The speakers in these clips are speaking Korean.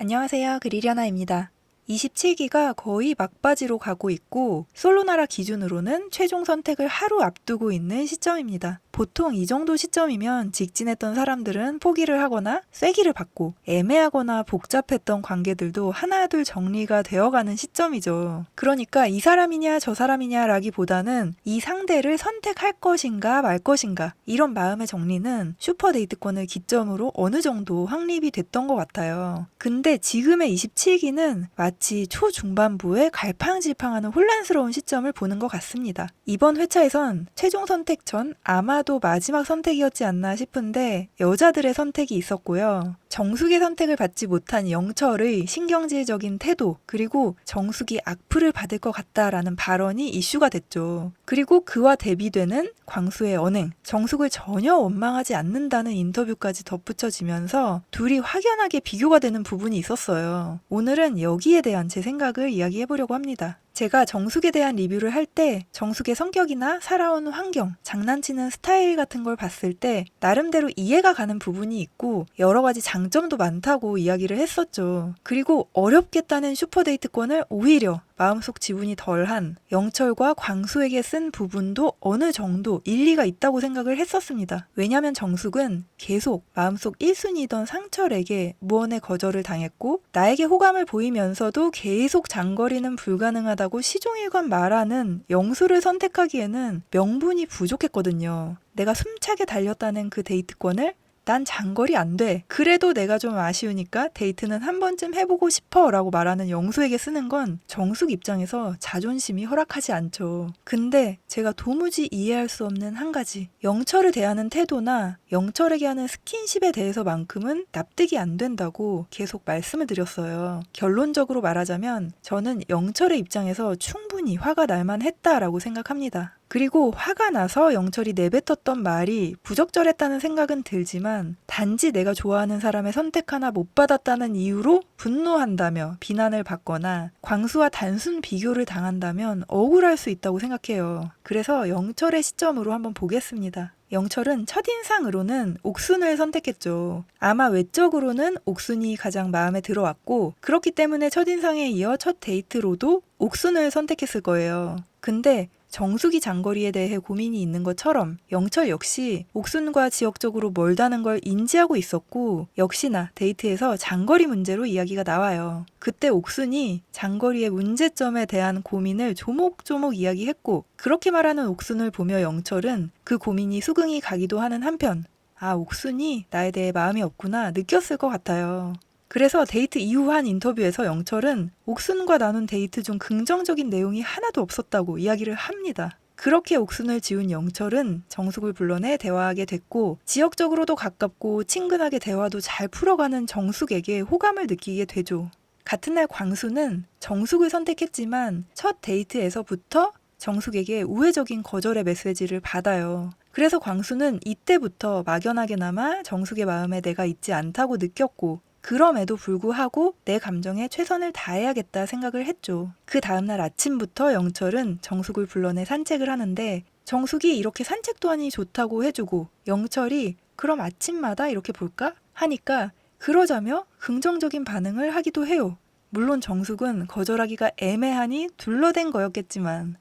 안녕하세요. 그리려나입니다. 27기가 거의 막바지로 가고 있고 솔로나라 기준으로는 최종 선택을 하루 앞두고 있는 시점입니다. 보통 이 정도 시점이면 직진했던 사람들은 포기를 하거나 쐐기를 받고 애매하거나 복잡했던 관계들도 하나둘 정리가 되어가는 시점이죠. 그러니까 이 사람이냐 저 사람이냐 라기보다는 이 상대를 선택할 것인가 말 것인가 이런 마음의 정리는 슈퍼데이트권을 기점으로 어느 정도 확립이 됐던 것 같아요. 근데 지금의 27기는 마치 초중반부에 갈팡질팡하는 혼란스러운 시점을 보는 것 같습니다. 이번 회차에선 최종 선택 전 아마도 마지막 선택이었지 않나 싶은데 여자들의 선택이 있었고요. 정숙의 선택을 받지 못한 영철의 신경질적인 태도, 그리고 정숙이 악플을 받을 것 같다라는 발언이 이슈가 됐죠. 그리고 그와 대비되는 광수의 언행, 정숙을 전혀 원망하지 않는다는 인터뷰까지 덧붙여지면서 둘이 확연하게 비교가 되는 부분이 있었어요. 오늘은 여기에 대한 제 생각을 이야기해보려고 합니다. 제가 정숙에 대한 리뷰를 할 때 정숙의 성격이나 살아온 환경, 장난치는 스타일 같은 걸 봤을 때 나름대로 이해가 가는 부분이 있고 여러 가지 장점도 많다고 이야기를 했었죠. 그리고 어렵겠다는 슈퍼데이트권을 오히려 마음속 지분이 덜한 영철과 광수에게 쓴 부분도 어느 정도 일리가 있다고 생각을 했었습니다. 왜냐면 정숙은 계속 마음속 1순위이던 상철에게 무언의 거절을 당했고 나에게 호감을 보이면서도 계속 장거리는 불가능하다고 시종일관 말하는 영수를 선택하기에는 명분이 부족했거든요. 내가 숨차게 달렸다는 그 데이트권을 난 장거리 안 돼. 그래도 내가 좀 아쉬우니까 데이트는 한 번쯤 해보고 싶어 라고 말하는 영수에게 쓰는 건 정숙 입장에서 자존심이 허락하지 않죠. 근데 제가 도무지 이해할 수 없는 한 가지. 영철을 대하는 태도나 영철에게 하는 스킨십에 대해서만큼은 납득이 안 된다고 계속 말씀을 드렸어요. 결론적으로 말하자면 저는 영철의 입장에서 충분히 화가 날만 했다라고 생각합니다. 그리고 화가 나서 영철이 내뱉었던 말이 부적절했다는 생각은 들지만 단지 내가 좋아하는 사람의 선택 하나 못 받았다는 이유로 분노한다며 비난을 받거나 광수와 단순 비교를 당한다면 억울할 수 있다고 생각해요. 그래서 영철의 시점으로 한번 보겠습니다. 영철은 첫인상으로는 옥순을 선택했죠. 아마 외적으로는 옥순이 가장 마음에 들어왔고 그렇기 때문에 첫인상에 이어 첫 데이트로도 옥순을 선택했을 거예요. 근데 정숙이 장거리에 대해 고민이 있는 것처럼 영철 역시 옥순과 지역적으로 멀다는 걸 인지하고 있었고 역시나 데이트에서 장거리 문제로 이야기가 나와요. 그때 옥순이 장거리의 문제점에 대한 고민을 조목조목 이야기했고 그렇게 말하는 옥순을 보며 영철은 그 고민이 수긍이 가기도 하는 한편 아, 옥순이 나에 대해 마음이 없구나 느꼈을 것 같아요. 그래서 데이트 이후 한 인터뷰에서 영철은 옥순과 나눈 데이트 중 긍정적인 내용이 하나도 없었다고 이야기를 합니다. 그렇게 옥순을 지운 영철은 정숙을 불러내 대화하게 됐고 지역적으로도 가깝고 친근하게 대화도 잘 풀어가는 정숙에게 호감을 느끼게 되죠. 같은 날 광수는 정숙을 선택했지만 첫 데이트에서부터 정숙에게 우회적인 거절의 메시지를 받아요. 그래서 광수는 이때부터 막연하게나마 정숙의 마음에 내가 있지 않다고 느꼈고 그럼에도 불구하고 내 감정에 최선을 다해야겠다 생각을 했죠. 그 다음날 아침부터 영철은 정숙을 불러내 산책을 하는데 정숙이 이렇게 산책도 하니 좋다고 해주고 영철이 그럼 아침마다 이렇게 볼까? 하니까 그러자며 긍정적인 반응을 하기도 해요. 물론 정숙은 거절하기가 애매하니 둘러댄 거였겠지만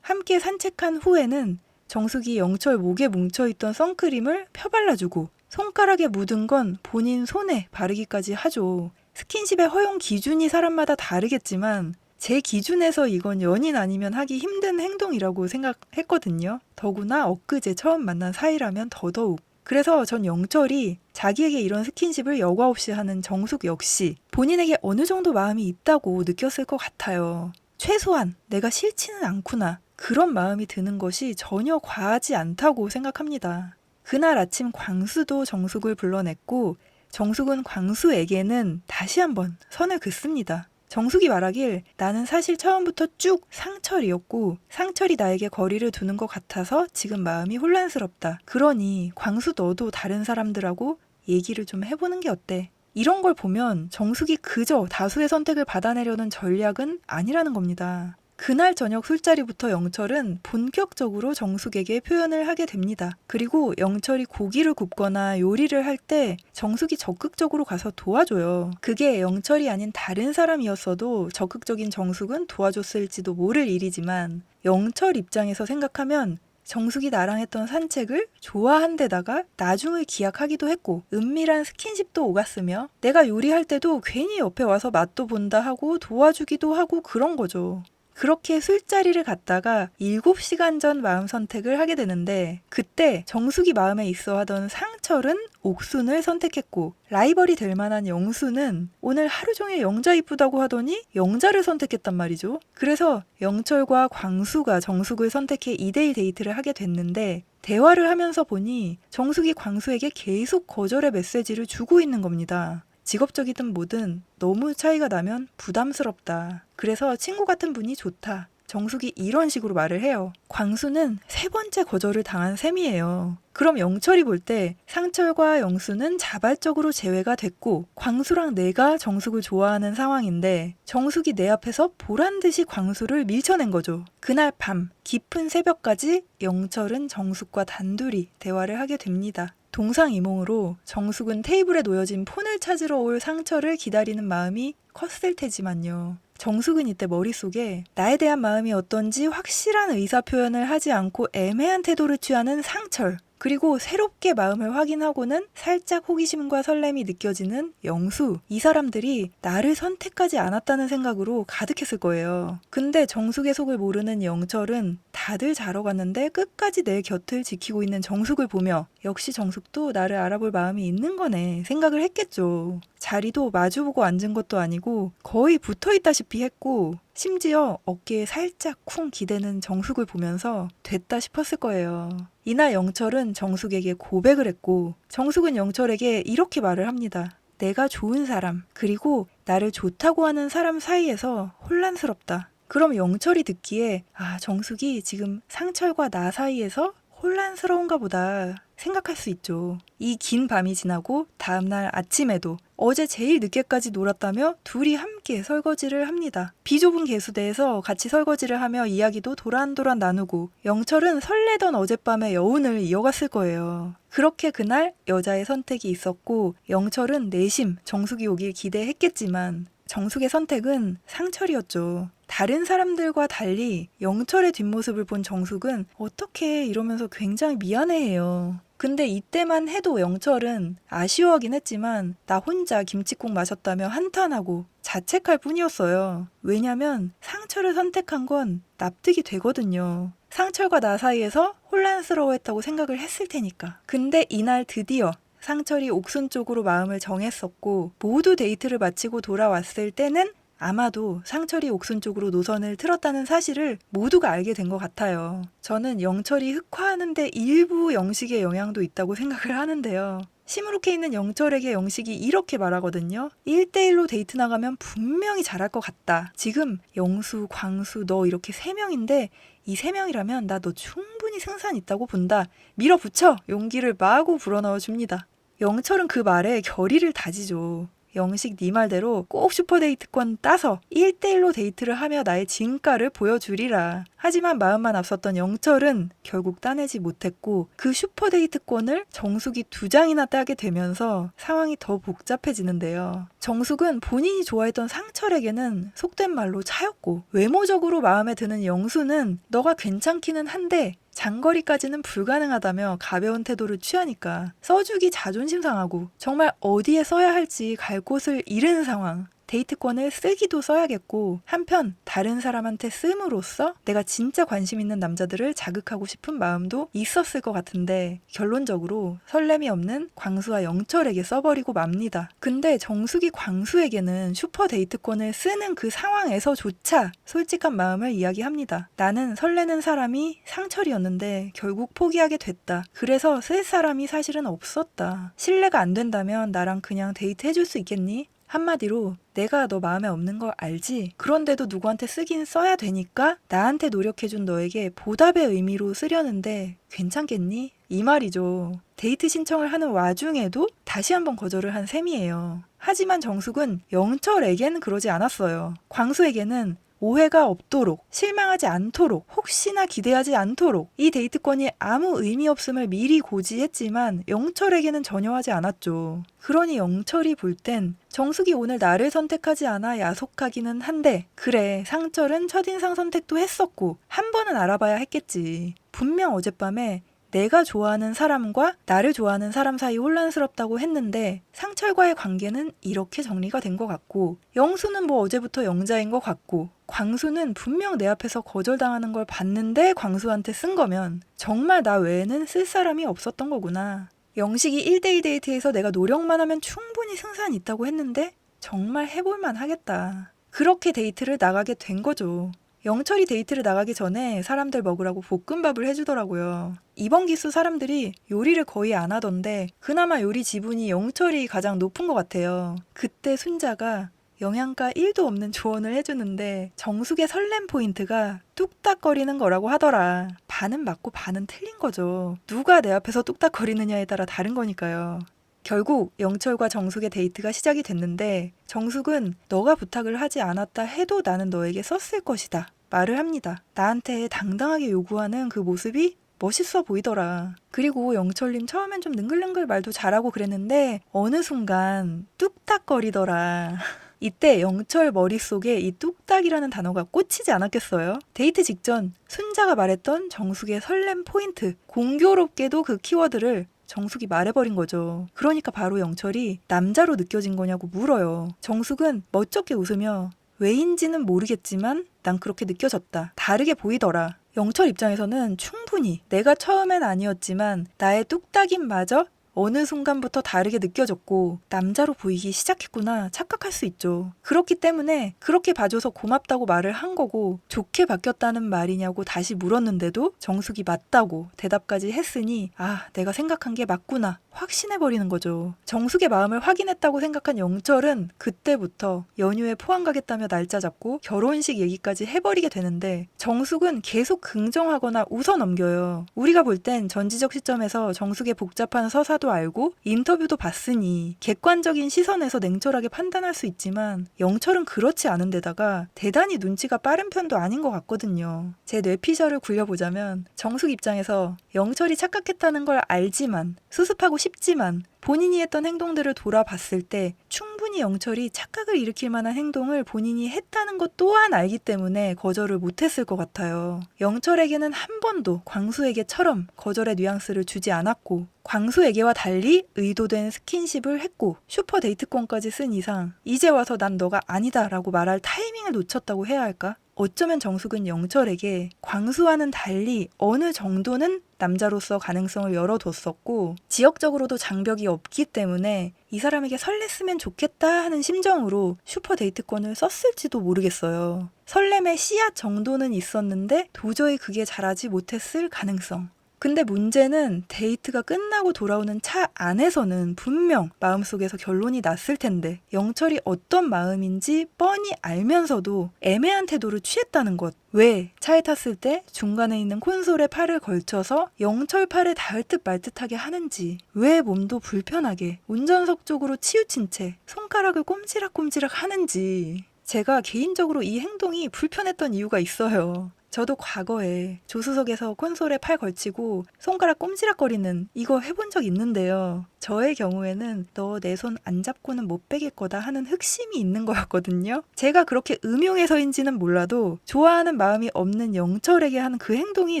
함께 산책한 후에는 정숙이 영철 목에 뭉쳐있던 선크림을 펴발라주고 손가락에 묻은 건 본인 손에 바르기까지 하죠. 스킨십의 허용 기준이 사람마다 다르겠지만 제 기준에서 이건 연인 아니면 하기 힘든 행동이라고 생각했거든요. 더구나 엊그제 처음 만난 사이라면 더더욱. 그래서 전 영철이 자기에게 이런 스킨십을 여과 없이 하는 정숙 역시 본인에게 어느 정도 마음이 있다고 느꼈을 것 같아요. 최소한 내가 싫지는 않구나. 그런 마음이 드는 것이 전혀 과하지 않다고 생각합니다. 그날 아침 광수도 정숙을 불러냈고 정숙은 광수에게는 다시 한번 선을 긋습니다. 정숙이 말하길 나는 사실 처음부터 쭉 상철이었고 상철이 나에게 거리를 두는 것 같아서 지금 마음이 혼란스럽다. 그러니 광수 너도 다른 사람들하고 얘기를 좀 해보는 게 어때? 이런 걸 보면 정숙이 그저 다수의 선택을 받아내려는 전략은 아니라는 겁니다. 그날 저녁 술자리부터 영철은 본격적으로 정숙에게 표현을 하게 됩니다. 그리고 영철이 고기를 굽거나 요리를 할 때 정숙이 적극적으로 가서 도와줘요. 그게 영철이 아닌 다른 사람이었어도 적극적인 정숙은 도와줬을지도 모를 일이지만 영철 입장에서 생각하면 정숙이 나랑 했던 산책을 좋아한 데다가 나중을 기약하기도 했고 은밀한 스킨십도 오갔으며 내가 요리할 때도 괜히 옆에 와서 맛도 본다 하고 도와주기도 하고 그런 거죠. 그렇게 술자리를 갔다가 7시간 전 마음 선택을 하게 되는데 그때 정숙이 마음에 있어 하던 상철은 옥순을 선택했고 라이벌이 될 만한 영수는 오늘 하루 종일 영자 이쁘다고 하더니 영자를 선택했단 말이죠. 그래서 영철과 광수가 정숙을 선택해 2대1 데이트를 하게 됐는데 대화를 하면서 보니 정숙이 광수에게 계속 거절의 메시지를 주고 있는 겁니다. 직업적이든 뭐든 너무 차이가 나면 부담스럽다. 그래서 친구 같은 분이 좋다. 정숙이 이런 식으로 말을 해요. 광수는 3번째 거절을 당한 셈이에요. 그럼 영철이 볼 때 상철과 영수는 자발적으로 제외가 됐고 광수랑 내가 정숙을 좋아하는 상황인데 정숙이 내 앞에서 보란듯이 광수를 밀쳐낸 거죠. 그날 밤 깊은 새벽까지 영철은 정숙과 단둘이 대화를 하게 됩니다. 동상이몽으로 정숙은 테이블에 놓여진 폰을 찾으러 올 상철을 기다리는 마음이 컸을 테지만요. 정숙은 이때 머릿속에 나에 대한 마음이 어떤지 확실한 의사표현을 하지 않고 애매한 태도를 취하는 상철, 그리고 새롭게 마음을 확인하고는 살짝 호기심과 설렘이 느껴지는 영수, 이 사람들이 나를 선택하지 않았다는 생각으로 가득했을 거예요. 근데 정숙의 속을 모르는 영철은 다들 자러 갔는데 끝까지 내 곁을 지키고 있는 정숙을 보며 역시 정숙도 나를 알아볼 마음이 있는 거네 생각을 했겠죠. 자리도 마주보고 앉은 것도 아니고 거의 붙어있다시피 했고 심지어 어깨에 살짝 쿵 기대는 정숙을 보면서 됐다 싶었을 거예요. 이날 영철은 정숙에게 고백을 했고 정숙은 영철에게 이렇게 말을 합니다. 내가 좋은 사람 그리고 나를 좋다고 하는 사람 사이에서 혼란스럽다. 그럼 영철이 듣기에 정숙이 지금 상철과 나 사이에서 혼란스러운가 보다 생각할 수 있죠. 이 긴 밤이 지나고 다음날 아침에도 어제 제일 늦게까지 놀았다며 둘이 함께 설거지를 합니다. 비좁은 개수대에서 같이 설거지를 하며 이야기도 도란도란 나누고 영철은 설레던 어젯밤의 여운을 이어갔을 거예요. 그렇게 그날 여자의 선택이 있었고 영철은 내심 정숙이 오길 기대했겠지만 정숙의 선택은 상철이었죠. 다른 사람들과 달리 영철의 뒷모습을 본 정숙은 어떻게 이러면서 굉장히 미안해해요. 근데 이때만 해도 영철은 아쉬워하긴 했지만 나 혼자 김칫국 마셨다며 한탄하고 자책할 뿐이었어요. 왜냐면 상철을 선택한 건 납득이 되거든요. 상철과 나 사이에서 혼란스러워했다고 생각을 했을 테니까. 근데 이날 드디어 상철이 옥순 쪽으로 마음을 정했었고 모두 데이트를 마치고 돌아왔을 때는 아마도 상철이 옥순 쪽으로 노선을 틀었다는 사실을 모두가 알게 된 것 같아요. 저는 영철이 흑화하는데 일부 영식의 영향도 있다고 생각을 하는데요. 시무룩해 있는 영철에게 영식이 이렇게 말하거든요. 1대1로 데이트 나가면 분명히 잘할 것 같다. 지금 영수, 광수, 너 이렇게 3명인데 이 3명이라면 나 너 충분히 승산 있다고 본다. 밀어붙여! 용기를 마구 불어넣어 줍니다. 영철은 그 말에 결의를 다지죠. 영식 네 말대로 꼭 슈퍼데이트권 따서 1대1로 데이트를 하며 나의 진가를 보여주리라. 하지만 마음만 앞섰던 영철은 결국 따내지 못했고 그 슈퍼데이트권을 정숙이 2장이나 따게 되면서 상황이 더 복잡해지는데요. 정숙은 본인이 좋아했던 상철에게는 속된 말로 차였고 외모적으로 마음에 드는 영수는 너가 괜찮기는 한데 장거리까지는 불가능하다며 가벼운 태도를 취하니까 써주기 자존심 상하고 정말 어디에 써야 할지 갈 곳을 잃은 상황. 데이트권을 쓰기도 써야겠고 한편 다른 사람한테 씀으로써 내가 진짜 관심 있는 남자들을 자극하고 싶은 마음도 있었을 것 같은데 결론적으로 설렘이 없는 광수와 영철에게 써버리고 맙니다. 근데 정숙이 광수에게는 슈퍼데이트권을 쓰는 그 상황에서조차 솔직한 마음을 이야기합니다. 나는 설레는 사람이 상철이었는데 결국 포기하게 됐다. 그래서 쓸 사람이 사실은 없었다. 신뢰가 안 된다면 나랑 그냥 데이트 해줄 수 있겠니? 한마디로 내가 너 마음에 없는 거 알지? 그런데도 누구한테 쓰긴 써야 되니까 나한테 노력해준 너에게 보답의 의미로 쓰려는데 괜찮겠니? 이 말이죠. 데이트 신청을 하는 와중에도 다시 한번 거절을 한 셈이에요. 하지만 정숙은 영철에겐 그러지 않았어요. 광수에게는 오해가 없도록, 실망하지 않도록, 혹시나 기대하지 않도록 이 데이트권이 아무 의미 없음을 미리 고지했지만 영철에게는 전혀 하지 않았죠. 그러니 영철이 볼 땐 정숙이 오늘 나를 선택하지 않아 야속하기는 한데 그래 상철은 첫인상 선택도 했었고 한 번은 알아봐야 했겠지. 분명 어젯밤에 내가 좋아하는 사람과 나를 좋아하는 사람 사이 혼란스럽다고 했는데 상철과의 관계는 이렇게 정리가 된 것 같고 영수는 뭐 어제부터 영자인 것 같고 광수는 분명 내 앞에서 거절당하는 걸 봤는데 광수한테 쓴 거면 정말 나 외에는 쓸 사람이 없었던 거구나. 영식이 1대2 데이트에서 내가 노력만 하면 충분히 승산 있다고 했는데 정말 해볼만 하겠다. 그렇게 데이트를 나가게 된 거죠. 영철이 데이트를 나가기 전에 사람들 먹으라고 볶음밥을 해주더라고요. 이번 기수 사람들이 요리를 거의 안 하던데 그나마 요리 지분이 영철이 가장 높은 것 같아요. 그때 순자가 영양가 1도 없는 조언을 해주는데 정숙의 설렘 포인트가 뚝딱거리는 거라고 하더라. 반은 맞고 반은 틀린 거죠. 누가 내 앞에서 뚝딱거리느냐에 따라 다른 거니까요. 결국 영철과 정숙의 데이트가 시작이 됐는데 정숙은 너가 부탁을 하지 않았다 해도 나는 너에게 썼을 것이다 말을 합니다. 나한테 당당하게 요구하는 그 모습이 멋있어 보이더라. 그리고 영철님 처음엔 좀 능글능글 말도 잘하고 그랬는데 어느 순간 뚝딱거리더라. 이때 영철 머릿속에 이 뚝딱이라는 단어가 꽂히지 않았겠어요? 데이트 직전 순자가 말했던 정숙의 설렘 포인트, 공교롭게도 그 키워드를 정숙이 말해버린 거죠. 그러니까 바로 영철이 남자로 느껴진 거냐고 물어요. 정숙은 멋쩍게 웃으며 왜인지는 모르겠지만 난 그렇게 느껴졌다. 다르게 보이더라. 영철 입장에서는 충분히 내가 처음엔 아니었지만 나의 뚝딱임마저 어느 순간부터 다르게 느껴졌고 남자로 보이기 시작했구나 착각할 수 있죠. 그렇기 때문에 그렇게 봐줘서 고맙다고 말을 한 거고 좋게 바뀌었다는 말이냐고 다시 물었는데도 정숙이 맞다고 대답까지 했으니 아 내가 생각한 게 맞구나 확신해버리는 거죠. 정숙의 마음을 확인했다고 생각한 영철은 그때부터 연휴에 포항 가겠다며 날짜 잡고 결혼식 얘기까지 해버리게 되는데 정숙은 계속 긍정하거나 웃어넘겨요. 우리가 볼 땐 전지적 시점에서 정숙의 복잡한 서사도 알고 인터뷰도 봤으니 객관적인 시선에서 냉철하게 판단할 수 있지만 영철은 그렇지 않은 데다가 대단히 눈치가 빠른 편도 아닌 것 같거든요. 제 뇌피셜을 굴려보자면 정숙 입장에서 영철이 착각했다는 걸 알지만 수습하고 싶지만 본인이 했던 행동들을 돌아봤을 때 충분히 영철이 착각을 일으킬 만한 행동을 본인이 했다는 것 또한 알기 때문에 거절을 못했을 것 같아요. 영철에게는 한 번도 광수에게처럼 거절의 뉘앙스를 주지 않았고 광수에게와 달리 의도된 스킨십을 했고 슈퍼 데이트권까지 쓴 이상 이제 와서 난 너가 아니다 라고 말할 타이밍을 놓쳤다고 해야 할까? 어쩌면 정숙은 영철에게 광수와는 달리 어느 정도는 남자로서 가능성을 열어뒀었고 지역적으로도 장벽이 없기 때문에 이 사람에게 설렜으면 좋겠다 하는 심정으로 슈퍼 데이트권을 썼을지도 모르겠어요. 설렘의 씨앗 정도는 있었는데 도저히 그게 자라지 못했을 가능성. 근데 문제는 데이트가 끝나고 돌아오는 차 안에서는 분명 마음속에서 결론이 났을 텐데 영철이 어떤 마음인지 뻔히 알면서도 애매한 태도를 취했다는 것. 왜 차에 탔을 때 중간에 있는 콘솔에 팔을 걸쳐서 영철 팔에 닿을 듯 말 듯하게 하는지, 왜 몸도 불편하게 운전석 쪽으로 치우친 채 손가락을 꼼지락꼼지락 하는지. 제가 개인적으로 이 행동이 불편했던 이유가 있어요. 저도 과거에 조수석에서 콘솔에 팔 걸치고 손가락 꼼지락거리는 이거 해본 적 있는데요. 저의 경우에는 너 내 손 안 잡고는 못 빼길 거다 하는 흑심이 있는 거였거든요. 제가 그렇게 음용해서인지는 몰라도 좋아하는 마음이 없는 영철에게 하는 그 행동이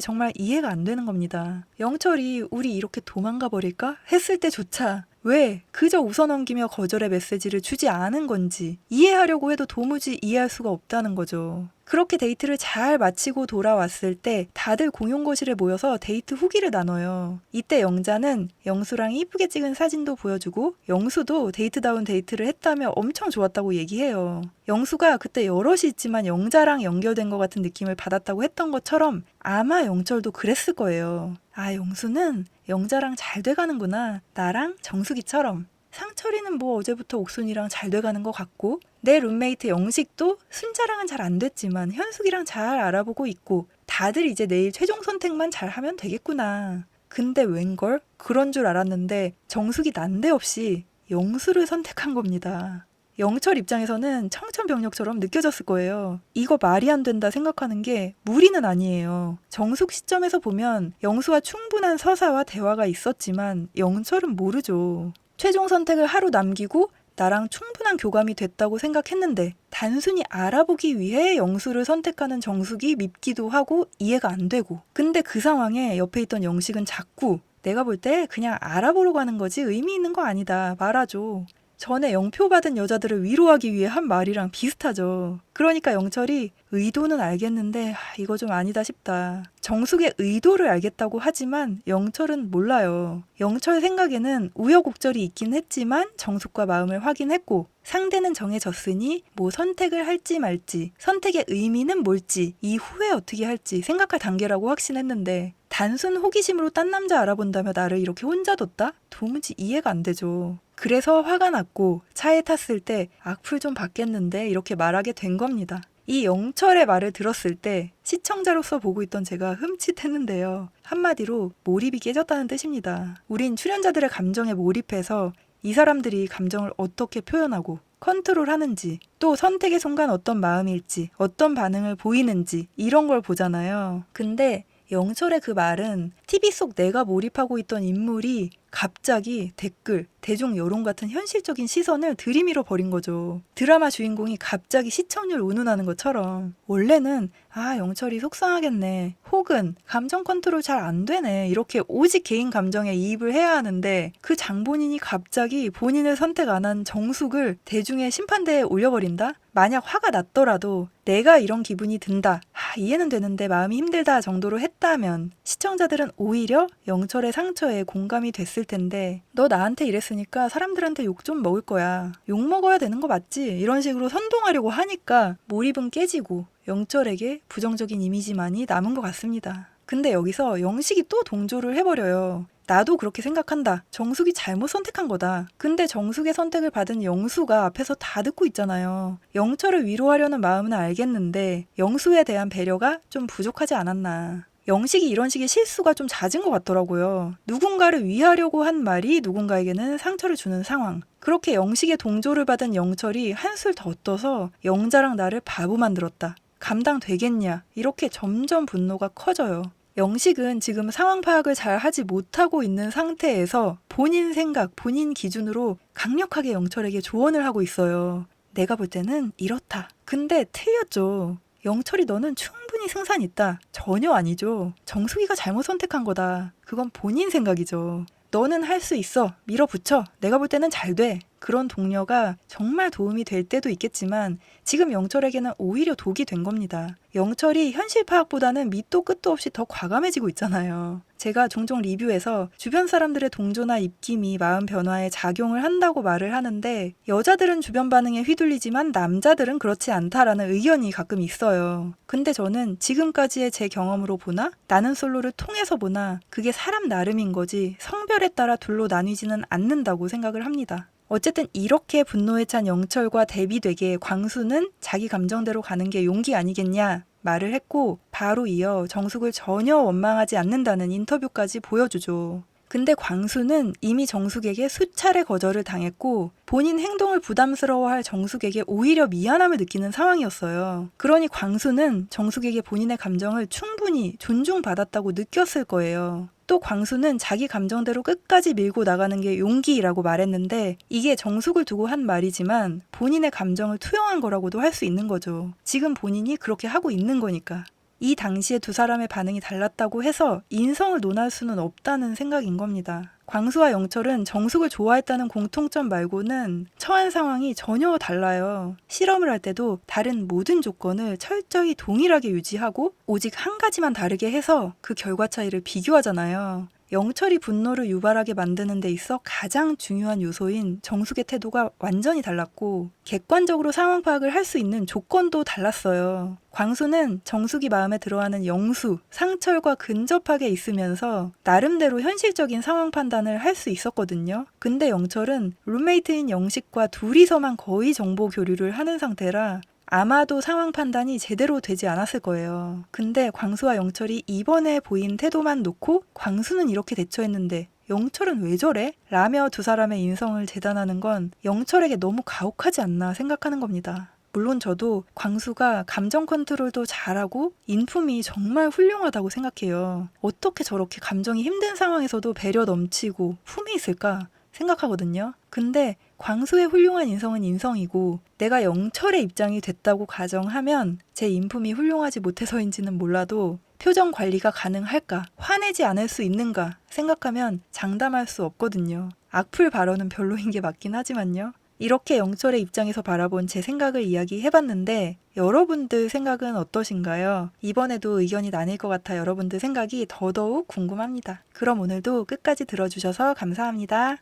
정말 이해가 안 되는 겁니다. 영철이 우리 이렇게 도망가 버릴까? 했을 때조차 왜 그저 웃어넘기며 거절의 메시지를 주지 않은 건지 이해하려고 해도 도무지 이해할 수가 없다는 거죠. 그렇게 데이트를 잘 마치고 돌아왔을 때 다들 공용거실에 모여서 데이트 후기를 나눠요. 이때 영자는 영수랑 이쁘게 찍은 사진도 보여주고 영수도 데이트다운 데이트를 했다며 엄청 좋았다고 얘기해요. 영수가 그때 여럿이 있지만 영자랑 연결된 것 같은 느낌을 받았다고 했던 것처럼 아마 영철도 그랬을 거예요. 아, 영수는 영자랑 잘 돼가는구나. 나랑 정숙이처럼. 상철이는 뭐 어제부터 옥순이랑 잘 돼가는 것 같고 내 룸메이트 영식도 순자랑은 잘 안 됐지만 현숙이랑 잘 알아보고 있고 다들 이제 내일 최종 선택만 잘하면 되겠구나. 근데 웬걸? 그런 줄 알았는데 정숙이 난데없이 영수를 선택한 겁니다. 영철 입장에서는 청천벽력처럼 느껴졌을 거예요. 이거 말이 안 된다 생각하는 게 무리는 아니에요. 정숙 시점에서 보면 영수와 충분한 서사와 대화가 있었지만 영철은 모르죠. 최종 선택을 하루 남기고 나랑 충분한 교감이 됐다고 생각했는데 단순히 알아보기 위해 영수를 선택하는 정숙이 밉기도 하고 이해가 안 되고, 근데 그 상황에 옆에 있던 영식은 자꾸 내가 볼 때 그냥 알아보러 가는 거지 의미 있는 거 아니다 말아줘. 전에 영표 받은 여자들을 위로하기 위해 한 말이랑 비슷하죠. 그러니까 영철이 의도는 알겠는데 이거 좀 아니다 싶다. 정숙의 의도를 알겠다고 하지만 영철은 몰라요. 영철 생각에는 우여곡절이 있긴 했지만 정숙과 마음을 확인했고 상대는 정해졌으니 뭐 선택을 할지 말지, 선택의 의미는 뭘지, 이후에 어떻게 할지 생각할 단계라고 확신했는데 단순 호기심으로 딴 남자 알아본다며 나를 이렇게 혼자 뒀다? 도무지 이해가 안 되죠. 그래서 화가 났고 차에 탔을 때 악플 좀 받겠는데 이렇게 말하게 된 겁니다. 이 영철의 말을 들었을 때 시청자로서 보고 있던 제가 흠칫했는데요. 한마디로 몰입이 깨졌다는 뜻입니다. 우린 출연자들의 감정에 몰입해서 이 사람들이 감정을 어떻게 표현하고 컨트롤하는지, 또 선택의 순간 어떤 마음일지, 어떤 반응을 보이는지 이런 걸 보잖아요. 근데 영철의 그 말은 TV 속 내가 몰입하고 있던 인물이 갑자기 댓글, 대중 여론 같은 현실적인 시선을 들이밀어 버린 거죠. 드라마 주인공이 갑자기 시청률 운운하는 것처럼. 원래는 영철이 속상하겠네, 혹은 감정 컨트롤 잘 안 되네, 이렇게 오직 개인 감정에 이입을 해야 하는데 그 장본인이 갑자기 본인을 선택 안 한 정숙을 대중의 심판대에 올려버린다? 만약 화가 났더라도 내가 이런 기분이 든다, 이해는 되는데 마음이 힘들다 정도로 했다면 시청자들은 오히려 영철의 상처에 공감이 됐을 텐데, 너 나한테 이랬으니까 사람들한테 욕 좀 먹을 거야, 욕 먹어야 되는 거 맞지? 이런 식으로 선동하려고 하니까 몰입은 깨지고 영철에게 부정적인 이미지만이 남은 것 같습니다. 근데 여기서 영식이 또 동조를 해버려요. 나도 그렇게 생각한다. 정숙이 잘못 선택한 거다. 근데 정숙의 선택을 받은 영수가 앞에서 다 듣고 있잖아요. 영철을 위로하려는 마음은 알겠는데 영수에 대한 배려가 좀 부족하지 않았나. 영식이 이런 식의 실수가 좀 잦은 것 같더라고요. 누군가를 위하려고 한 말이 누군가에게는 상처를 주는 상황. 그렇게 영식의 동조를 받은 영철이 한술 더 떠서 영자랑 나를 바보 만들었다, 감당되겠냐, 이렇게 점점 분노가 커져요. 영식은 지금 상황 파악을 잘 하지 못하고 있는 상태에서 본인 생각, 본인 기준으로 강력하게 영철에게 조언을 하고 있어요. 내가 볼 때는 이렇다. 근데 틀렸죠. 영철이 너는 충분히 승산 있다. 전혀 아니죠. 정숙이가 잘못 선택한 거다. 그건 본인 생각이죠. 너는 할 수 있어. 밀어붙여. 내가 볼 때는 잘 돼. 그런 동료가 정말 도움이 될 때도 있겠지만 지금 영철에게는 오히려 독이 된 겁니다. 영철이 현실 파악보다는 밑도 끝도 없이 더 과감해지고 있잖아요. 제가 종종 리뷰에서 주변 사람들의 동조나 입김이 마음 변화에 작용을 한다고 말을 하는데 여자들은 주변 반응에 휘둘리지만 남자들은 그렇지 않다라는 의견이 가끔 있어요. 근데 저는 지금까지의 제 경험으로 보나 나는 솔로를 통해서 보나 그게 사람 나름인 거지 성별에 따라 둘로 나뉘지는 않는다고 생각을 합니다. 어쨌든 이렇게 분노에 찬 영철과 대비되게 광수는 자기 감정대로 가는 게 용기 아니겠냐 말을 했고 바로 이어 정숙을 전혀 원망하지 않는다는 인터뷰까지 보여주죠. 근데 광수는 이미 정숙에게 수차례 거절을 당했고 본인 행동을 부담스러워할 정숙에게 오히려 미안함을 느끼는 상황이었어요. 그러니 광수는 정숙에게 본인의 감정을 충분히 존중받았다고 느꼈을 거예요. 또 광수는 자기 감정대로 끝까지 밀고 나가는 게 용기라고 말했는데 이게 정숙을 두고 한 말이지만 본인의 감정을 투영한 거라고도 할 수 있는 거죠. 지금 본인이 그렇게 하고 있는 거니까. 이 당시에 두 사람의 반응이 달랐다고 해서 인성을 논할 수는 없다는 생각인 겁니다. 광수와 영철은 정숙을 좋아했다는 공통점 말고는 처한 상황이 전혀 달라요. 실험을 할 때도 다른 모든 조건을 철저히 동일하게 유지하고 오직 한 가지만 다르게 해서 그 결과 차이를 비교하잖아요. 영철이 분노를 유발하게 만드는 데 있어 가장 중요한 요소인 정숙의 태도가 완전히 달랐고 객관적으로 상황 파악을 할 수 있는 조건도 달랐어요. 광수는 정숙이 마음에 들어하는 영수, 상철과 근접하게 있으면서 나름대로 현실적인 상황 판단을 할 수 있었거든요. 근데 영철은 룸메이트인 영식과 둘이서만 거의 정보 교류를 하는 상태라 아마도 상황 판단이 제대로 되지 않았을 거예요. 근데 광수와 영철이 이번에 보인 태도만 놓고 광수는 이렇게 대처했는데 영철은 왜 저래? 라며 두 사람의 인성을 재단하는 건 영철에게 너무 가혹하지 않나 생각하는 겁니다. 물론 저도 광수가 감정 컨트롤도 잘하고 인품이 정말 훌륭하다고 생각해요. 어떻게 저렇게 감정이 힘든 상황에서도 배려 넘치고 품이 있을까 생각하거든요. 근데 광수의 훌륭한 인성은 인성이고 내가 영철의 입장이 됐다고 가정하면 제 인품이 훌륭하지 못해서인지는 몰라도 표정 관리가 가능할까? 화내지 않을 수 있는가? 생각하면 장담할 수 없거든요. 악플 발언은 별로인 게 맞긴 하지만요. 이렇게 영철의 입장에서 바라본 제 생각을 이야기해봤는데 여러분들 생각은 어떠신가요? 이번에도 의견이 나뉠 것 같아 여러분들 생각이 더더욱 궁금합니다. 그럼 오늘도 끝까지 들어주셔서 감사합니다.